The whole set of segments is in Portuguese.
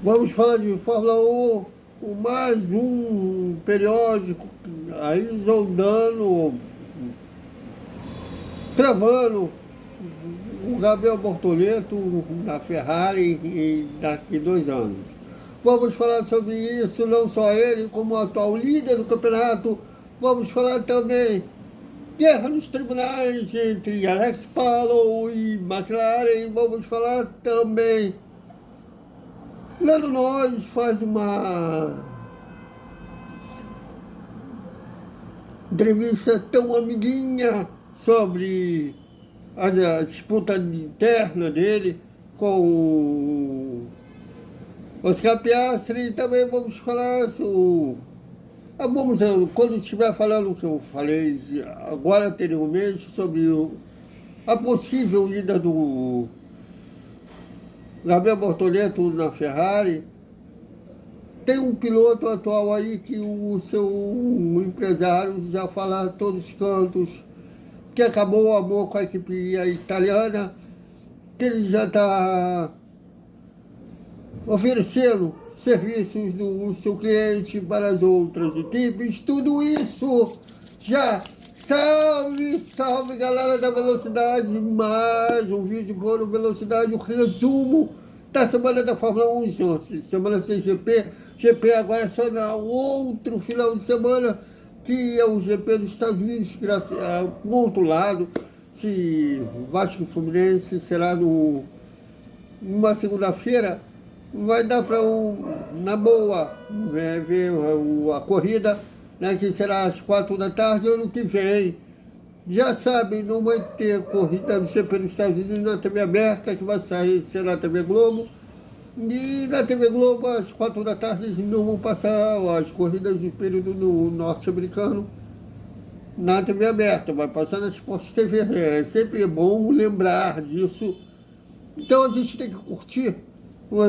Vamos falar de Fórmula 1, o mais um periódico, aí Zondano, cravando o Gabriel Bortoleto na Ferrari daqui 2 anos. Vamos falar sobre isso, não só ele, como o atual líder do campeonato. Vamos falar também guerra nos tribunais entre Alex Palou e McLaren. Vamos falar também Lando Norris faz uma entrevista tão amiguinha sobre a disputa interna dele com o Oscar Piastri. E também vamos falar sobre... Vamos, quando estiver falando o que eu falei agora anteriormente sobre a possível ida do Gabriel Bortoleto na Ferrari, tem um piloto atual aí que o seu empresário já fala a todos os cantos que acabou o amor com a equipe italiana, que ele já está oferecendo serviços do seu cliente para as outras equipes. Tudo isso já. Salve, salve, galera da Velocidade! Mais um vídeo por Velocidade, um resumo da semana da Fórmula 1, semana sem GP. GP agora é só na outro final de semana, que é o GP dos Estados Unidos, por outro lado, se Vasco e Fluminense será numa segunda-feira, vai dar para na boa, ver a corrida, né, que será às 4 da tarde, ano que vem. Já sabem, não vai ter corrida do GP dos Estados Unidos na TV aberta, que vai sair, será na TV Globo. E na TV Globo, às 4 da tarde, eles não vão passar as corridas do período no norte-americano na TV aberta, vai passar na Sport TV. É sempre bom lembrar disso. Então a gente tem que curtir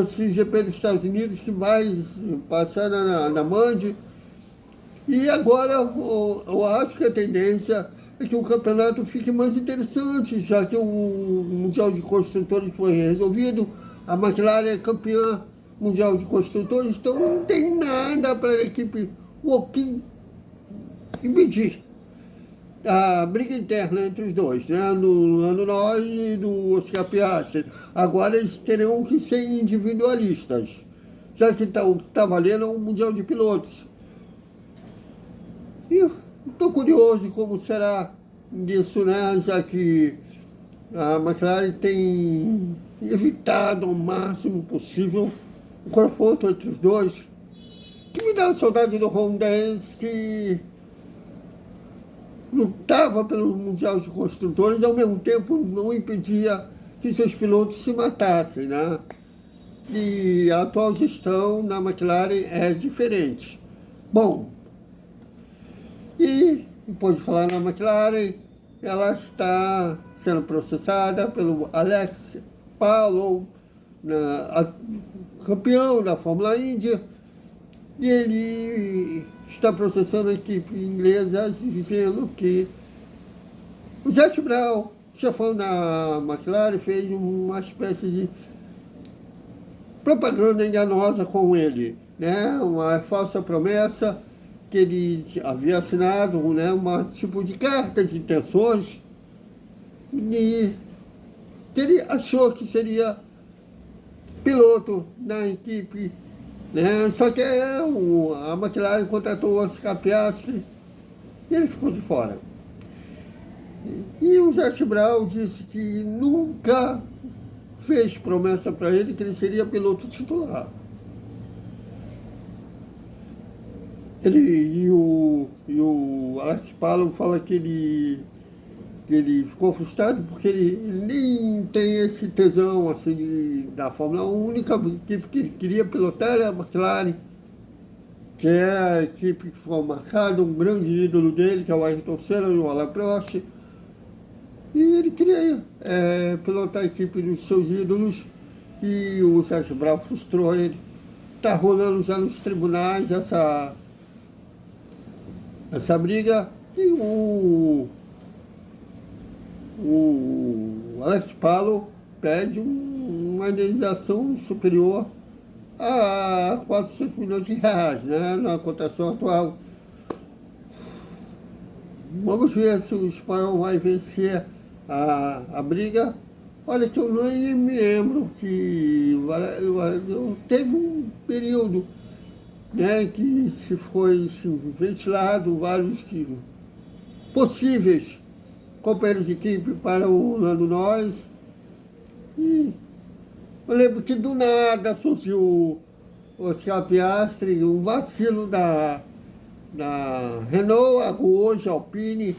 esse GP dos Estados Unidos, que vai passar na Band. E agora eu acho que a tendência é que o campeonato fique mais interessante, já que o Mundial de Construtores foi resolvido, a McLaren é campeã mundial de construtores, então não tem nada para a equipe Alpine impedir a briga interna entre os dois, né? Do Lando Norris e do Oscar Piastri. Agora eles terão que ser individualistas, já que tá valendo um Mundial de Pilotos. E estou curioso como será isso, né? Já que a McLaren tem evitado ao máximo possível o confronto entre os dois, que me dá saudade do Ron Dennis, que lutava pelo Mundial de Construtores e ao mesmo tempo não impedia que seus pilotos se matassem, né? E a atual gestão na McLaren é diferente. Bom, e depois de falar na McLaren, ela está sendo processada pelo Alex Palou, campeão da Fórmula Indy, e ele está processando a equipe inglesa, dizendo que o Zac Brown, chefão da McLaren, fez uma espécie de propaganda enganosa com ele, né? Uma falsa promessa que ele havia assinado, né? Uma tipo de carta de intenções, e que ele achou que seria piloto da equipe, né? Só que a McLaren contratou o Oscar Piastri e ele ficou de fora. E o Zac Brown disse que nunca fez promessa para ele que ele seria piloto titular. E o Alex Palou fala que ele ficou frustrado porque ele nem tem esse tesão assim da Fórmula 1. A única equipe que ele queria pilotar era a McLaren, que é a equipe que foi marcada, um grande ídolo dele, que é o Ayrton Senna e o Alain Prost. E ele queria pilotar a equipe dos seus ídolos, e o Zac Brown frustrou ele. Está rolando já nos tribunais essa briga, que o Alex Palou pede uma indenização superior a 400 milhões de reais, né, na cotação atual. Vamos ver se o espanhol vai vencer a briga. Olha que eu nem me lembro que teve um período, né, que se foi ventilado vários possíveis companheiros de equipe para o Lando Norris. E eu lembro que do nada surgiu o Oscar Piastri, um vacilo da Renault, hoje Alpine,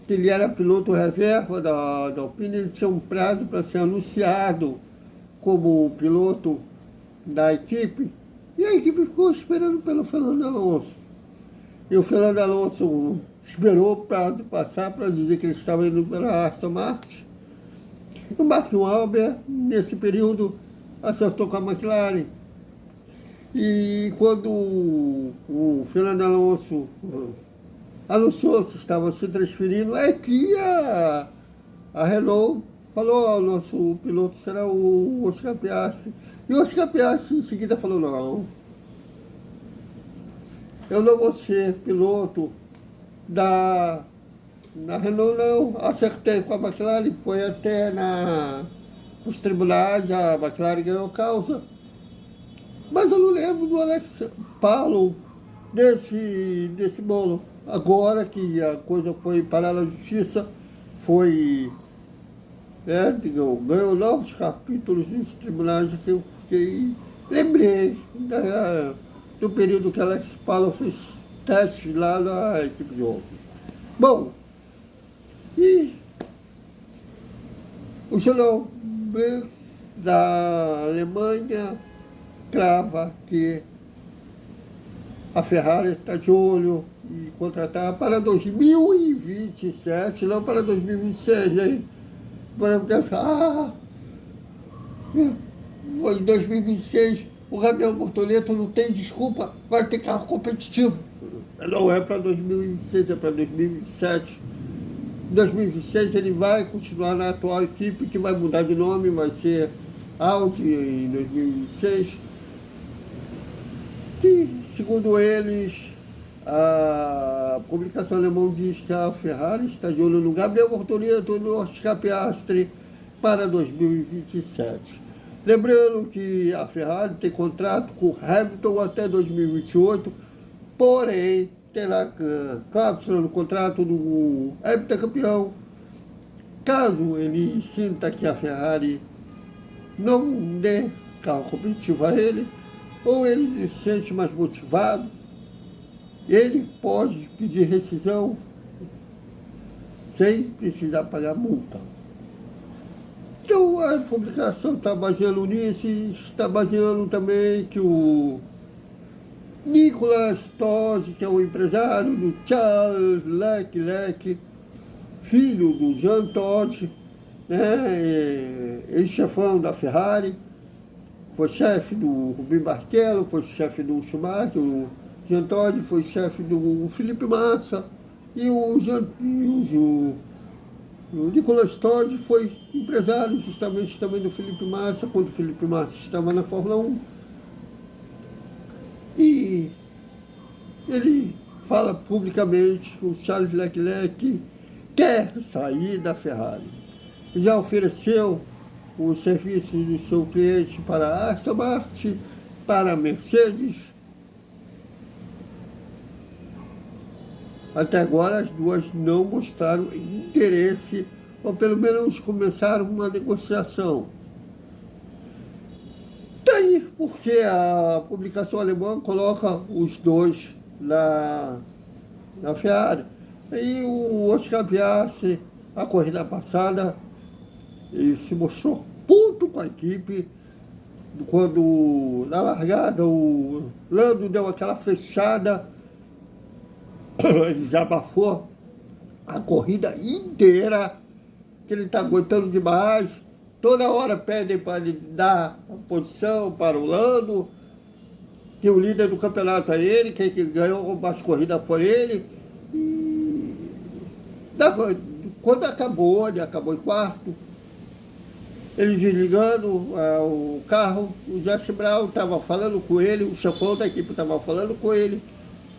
que ele era piloto reserva da Alpine, ele tinha um prazo para ser anunciado como piloto da equipe, e a equipe ficou esperando pelo Fernando Alonso. E o Fernando Alonso esperou o prazo passar para dizer que ele estava indo pela Aston Martin. O Mark Webber, nesse período, acertou com a McLaren. E quando o Fernando Alonso anunciou que estava se transferindo, é que a Renault falou: o nosso piloto será o Oscar Piastri. E o Oscar Piastri em seguida falou: não, eu não vou ser piloto da Renault, não. Acertei com a McLaren, foi até nos tribunais, a McLaren ganhou causa. Mas eu não lembro do Alex Palou desse bolo. Agora que a coisa foi parar na justiça, ganhou novos capítulos dos tribunais que eu fiquei. Lembrei do período que Alex Palou fez testes lá na equipe de Opel. Bom, e o jornal da Alemanha crava que a Ferrari está de olho e contratar para 2027, não para 2026, hein? Em 2026 o Gabriel Bortoleto não tem desculpa, vai ter carro competitivo. Não é para 2026, é para 2027. Em 2026 ele vai continuar na atual equipe, que vai mudar de nome, vai ser Audi em 2026. Que, segundo eles, a publicação alemã diz que a Ferrari está de olho no Gabriel Bortoleto e no Oscar Piastri para 2027. Lembrando que a Ferrari tem contrato com Hamilton até 2028, porém terá cláusula no contrato do heptacampeão. Caso ele sinta que a Ferrari não dê carro competitivo a ele, ou ele se sente mais motivado, ele pode pedir rescisão sem precisar pagar multa. Então a publicação está baseando nisso e está baseando também que o Nicolas Todt, que é o empresário do Charles Leclerc, filho do Jean Todt, né, ex-chefão da Ferrari, foi chefe do Rubinho Barrichello, foi chefe do Schumacher, o Jean Todt foi chefe do Felipe Massa, e o Nicolas Todt foi empresário justamente também do Felipe Massa, quando o Felipe Massa estava na Fórmula 1. E ele fala publicamente que o Charles Leclerc quer sair da Ferrari. Já ofereceu os serviços do seu cliente para a Aston Martin, para a Mercedes. Até agora as duas não mostraram interesse, ou pelo menos começaram uma negociação. Daí, porque a publicação alemã coloca os dois na Ferrari. E o Oscar Piastri, a corrida passada, ele se mostrou puto com a equipe, quando na largada o Lando deu aquela fechada, ele desabafou a corrida inteira, que ele está aguentando demais. Toda hora pedem para ele dar a posição para o Lando, que o líder do campeonato é ele, quem ganhou mais corrida foi ele. E quando acabou, ele acabou em quarto, ele desligando o carro, o Jesse Brown estava falando com ele, o chefão da equipe estava falando com ele,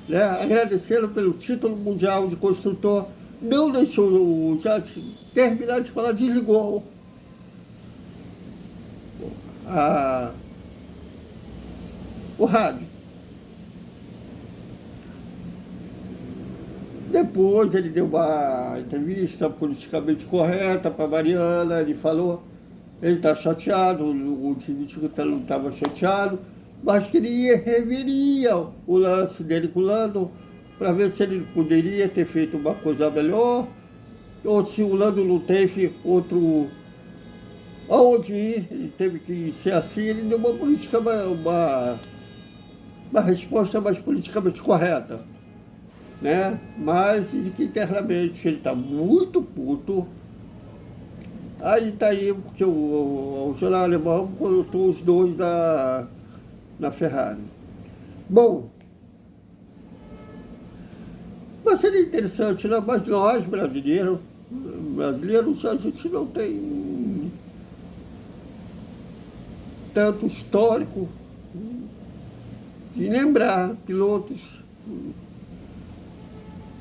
né, agradecendo pelo título mundial de construtor. Não deixou o Jesse terminar de falar, desligou o rádio. Depois ele deu uma entrevista politicamente correta para a Mariana, ele falou, ele está chateado, o Tinítico não estava chateado, mas que ele reveria o lance dele com o Lando para ver se ele poderia ter feito uma coisa melhor, ou se o Lando não teve outro aonde ir, ele teve que ser assim, ele deu uma política, uma resposta mais politicamente correta, né? Mas diz que internamente ele está muito puto. Aí tá aí, porque o jornal alemão colocou os dois na Ferrari. Bom, mas seria interessante, né? Mas nós, brasileiros, a gente não tem tanto histórico de lembrar pilotos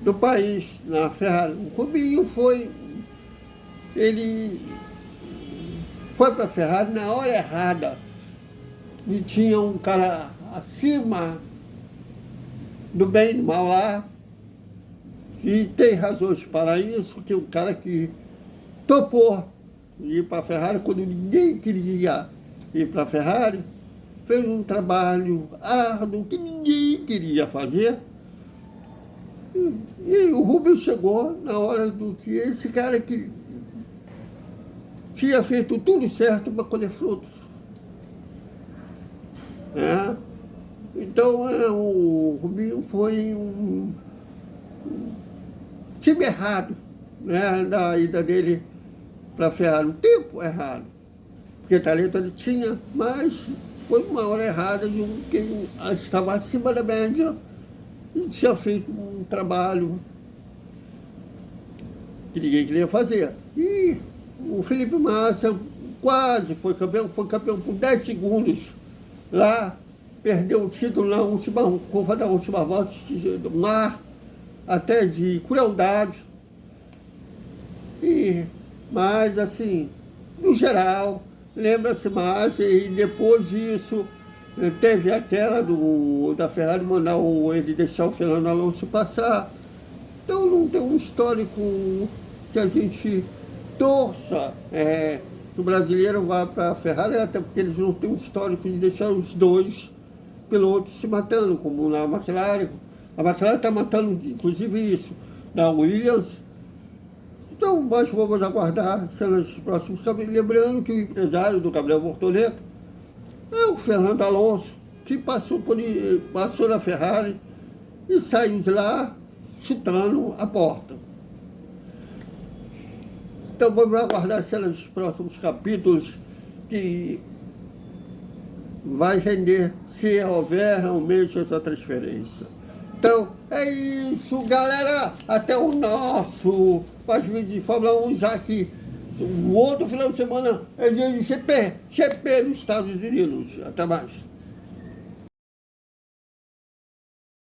do país na Ferrari. O Rubinho ele foi para a Ferrari na hora errada e tinha um cara acima do bem e do mal lá, e tem razões para isso, que o cara que topou ir para a Ferrari quando ninguém queria ir para a Ferrari, fez um trabalho árduo que ninguém queria fazer. E o Rubens chegou na hora do que esse cara que tinha feito tudo certo para colher frutos. Né? Então, o Rubinho foi um time errado, né, da ida dele para a Ferrari, o tempo errado. Porque talento ele tinha, mas foi uma hora errada de quem estava acima da média e tinha feito um trabalho que ninguém queria fazer. E o Felipe Massa quase foi campeão por 10 segundos lá, perdeu o título na última curva da última volta, do mar, até de crueldade. Mas, assim, no geral, lembra-se mais, e depois disso, teve aquela da Ferrari mandar ele deixar o Fernando Alonso passar. Então não tem um histórico que a gente torça que o brasileiro vá para a Ferrari, até porque eles não têm um histórico de deixar os dois pilotos se matando, como na McLaren. A McLaren está matando, inclusive, isso, da Williams. Então, nós vamos aguardar cenas dos próximos capítulos. Lembrando que o empresário do Gabriel Bortoleto é o Fernando Alonso, que passou na Ferrari e saiu de lá chutando a porta. Então, vamos aguardar cenas dos próximos capítulos, que vai render se houver realmente essa transferência. Então, é isso, galera. Até o nosso vídeo de Fórmula 1, já que o outro final de semana é dia de GP nos Estados Unidos. Até mais.